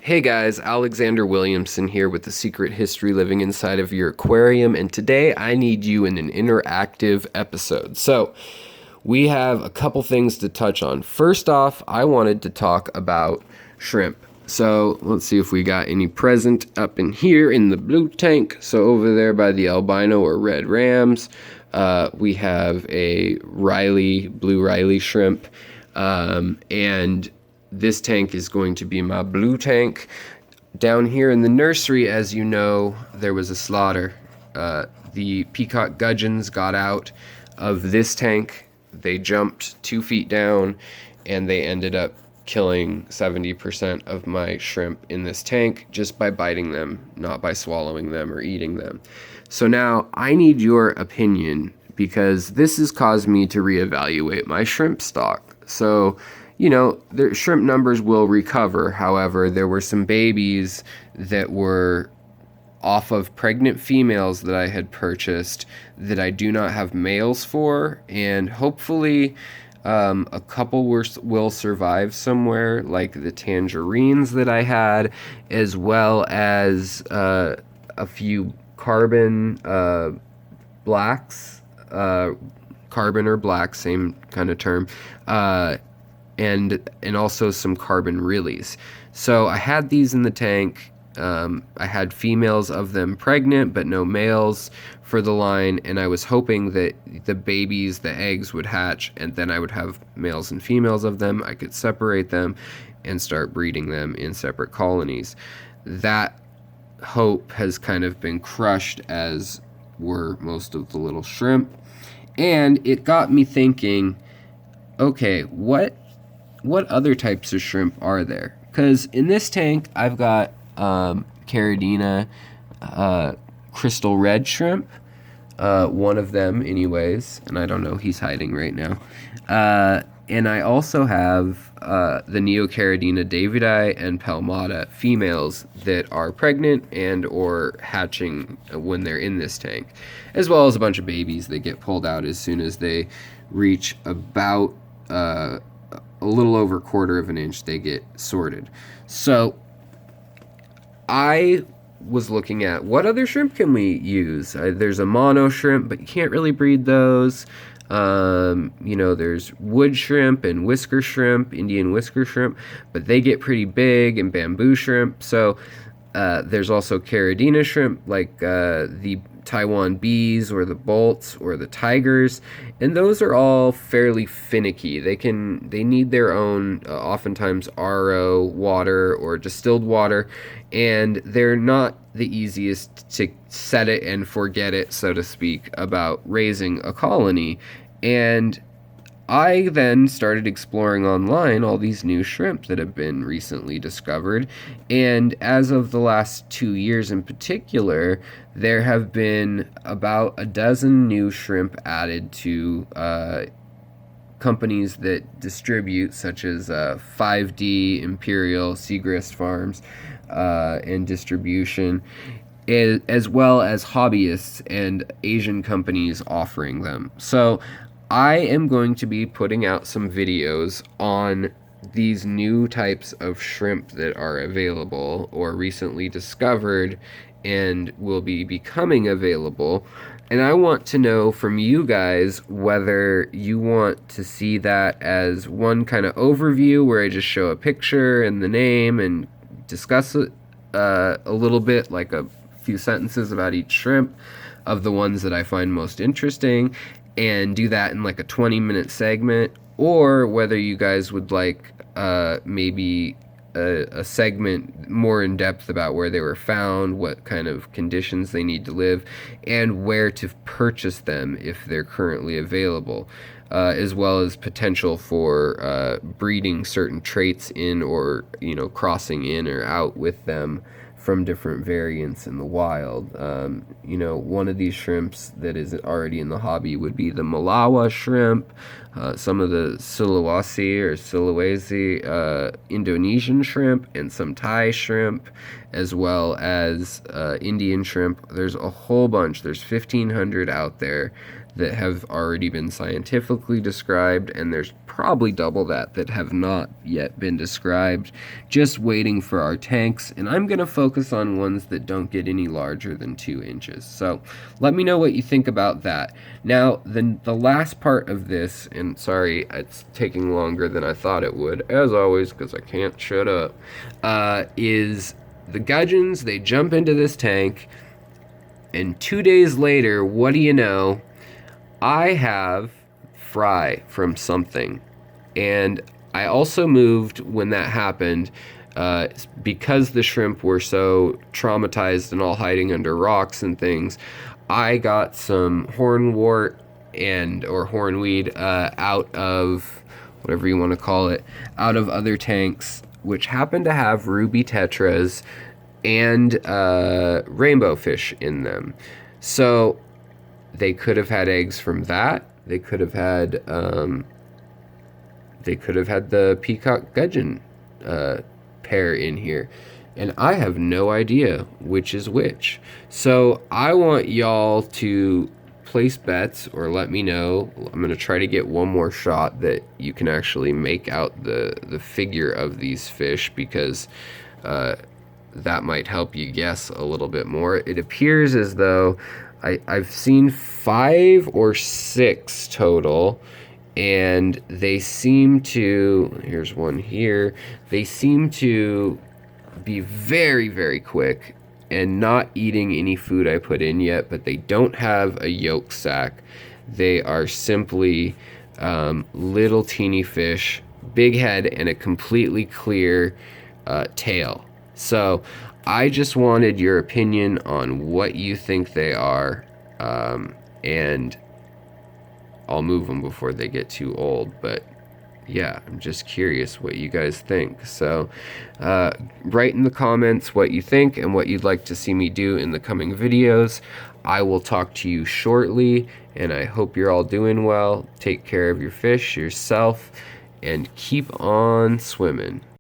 Hey guys, Alexander Williamson here with The Secret History Living Inside of Your Aquarium, and today I need you in an interactive episode. So, we have a couple things to touch on. First off, I wanted to talk about shrimp. So, let's see if we got any present up in here in the blue tank. So, over there by the albino or red rams, we have a blue Riley shrimp, and this tank is going to be my blue tank. Down here in the nursery, as you know, there was a slaughter. The peacock gudgeons got out of this tank. They jumped 2 feet down, and they ended up killing 70% of my shrimp in this tank just by biting them, not by swallowing them or eating them. So now I need your opinion because this has caused me to reevaluate my shrimp stock. So, you know, the shrimp numbers will recover. However, there were some babies that were off of pregnant females that I had purchased that I do not have males for, and hopefully a couple will survive somewhere, like the tangerines that I had, as well as a few carbon blacks, carbon or black, same kind of term, and also some carbon realies. So I had these in the tank. I had females of them pregnant, but no males for the line, and I was hoping that the eggs would hatch, and then I would have males and females of them. I could separate them and start breeding them in separate colonies. That hope has kind of been crushed, as were most of the little shrimp, and it got me thinking, okay, what other types of shrimp are there? Because in this tank, I've got caridina, crystal red shrimp, one of them anyways, and I don't know, he's hiding right now. And I also have the neocaridina davidii and palmata females that are pregnant and or hatching when they're in this tank, as well as a bunch of babies that get pulled out as soon as they reach about a little over 1/4 of an inch. They get sorted. So I was looking at what other shrimp can we use. There's a mono shrimp, but you can't really breed those. There's wood shrimp and whisker shrimp, Indian whisker shrimp, but they get pretty big, and bamboo shrimp. So there's also caridina shrimp, like the Taiwan bees or the bolts or the tigers, and those are all fairly finicky. They need their own oftentimes RO water or distilled water, and they're not the easiest to set it and forget it, so to speak, about raising a colony. And I then started exploring online all these new shrimp that have been recently discovered, and as of the last 2 years in particular, there have been about a dozen new shrimp added to companies that distribute, such as 5D, Imperial, Seagrass Farms, and distribution, as well as hobbyists and Asian companies offering them. So I am going to be putting out some videos on these new types of shrimp that are available or recently discovered and will be becoming available. And I want to know from you guys whether you want to see that as one kind of overview where I just show a picture and the name and discuss it a little bit, like a few sentences about each shrimp of the ones that I find most interesting, and do that in like a 20-minute segment, or whether you guys would like maybe a segment more in depth about where they were found, what kind of conditions they need to live, and where to purchase them if they're currently available, as well as potential for breeding certain traits in, or crossing in or out with them from different variants in the wild. One of these shrimps that is already in the hobby would be the Malawa shrimp, some of the Sulawesi Indonesian shrimp, and some Thai shrimp, as well as Indian shrimp. There's a whole bunch. There's 1,500 out there that have already been scientifically described, and there's probably double that have not yet been described, just waiting for our tanks, and I'm going to focus on ones that don't get any larger than 2 inches. So let me know what you think about that. Now, the last part of this, and sorry, it's taking longer than I thought it would, as always, because I can't shut up, is the gudgeons. They jump into this tank, and 2 days later, what do you know? I have fry from something. And I also moved when that happened, because the shrimp were so traumatized and all hiding under rocks and things. I got some hornwort or hornweed out of whatever you want to call it, out of other tanks, which happened to have ruby tetras and rainbow fish in them. So they could have had eggs from that. They could have had the peacock gudgeon pair in here, and I have no idea which is which. So I want y'all to place bets or let me know. I'm gonna try to get one more shot that you can actually make out the figure of these fish, because that might help you guess a little bit more. It appears as though I've seen 5 or 6 total, and they seem to, here's one here, they seem to be very, very quick and not eating any food I put in yet, but they don't have a yolk sac. They are simply little teeny fish, big head, and a completely clear tail. So I just wanted your opinion on what you think they are, and I'll move them before they get too old. But yeah, I'm just curious what you guys think. So write in the comments what you think and what you'd like to see me do in the coming videos. I will talk to you shortly, and I hope you're all doing well. Take care of your fish, yourself, and keep on swimming.